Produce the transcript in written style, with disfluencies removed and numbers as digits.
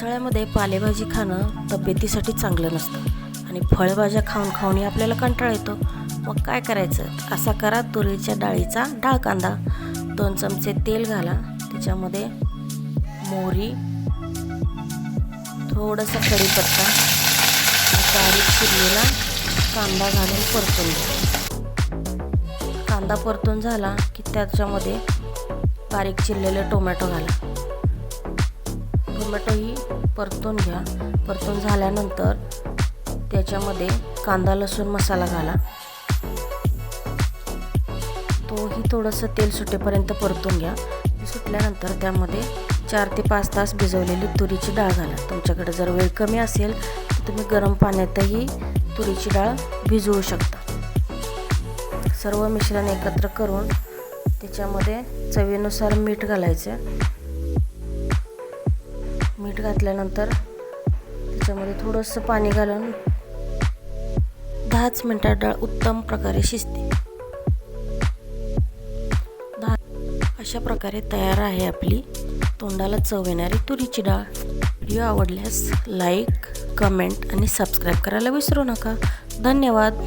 पावसाळ्यामध्ये पालेभाजी खाणं तब्येतीसाठी चांगलं नसतं आणि फळभाज्या खाऊन खाऊनही आपल्याला कंटाळा येतो. मग काय करायचं? असा करा तुरीच्या डाळीचा डाळ कांदा. 2 चमचे तेल घाला, त्याच्यामध्ये मोहरी, थोडासा कढीपत्ता, बारीक चिरलेला कांदा घालून परतून घ्या. कांदा परतून झाला की त्याच्यामध्ये बारीक चिरलेले टोमॅटो घाला. टोमॅटोही परतून घ्या. परतून झाल्यानंतर त्याच्यामध्ये कांदा लसूण मसाला घाला. तोही थोडंसं तेल सुटेपर्यंत परतून घ्या. सुटल्यानंतर त्यामध्ये 4 ते 5 तास भिजवलेली तुरीची डाळ घाला. तुमच्याकडे जर वेळ कमी असेल तर तुम्ही गरम पाण्यातही तुरीची डाळ भिजवू शकता. सर्व मिश्रण एकत्र करून त्याच्यामध्ये चवीनुसार मीठ घालायचं. मीठ घातल्यानंतर त्याच्यामध्ये थोडंसं पाणी घालून 10 मिनिटात डाळ उत्तम प्रकारे शिजते. अशा प्रकारे तयार आहे आपली तोंडाला चव येणारी तुरीची डाळ. व्हिडिओ आवडल्यास लाईक, कमेंट आणि सबस्क्राईब करायला विसरू नका. धन्यवाद.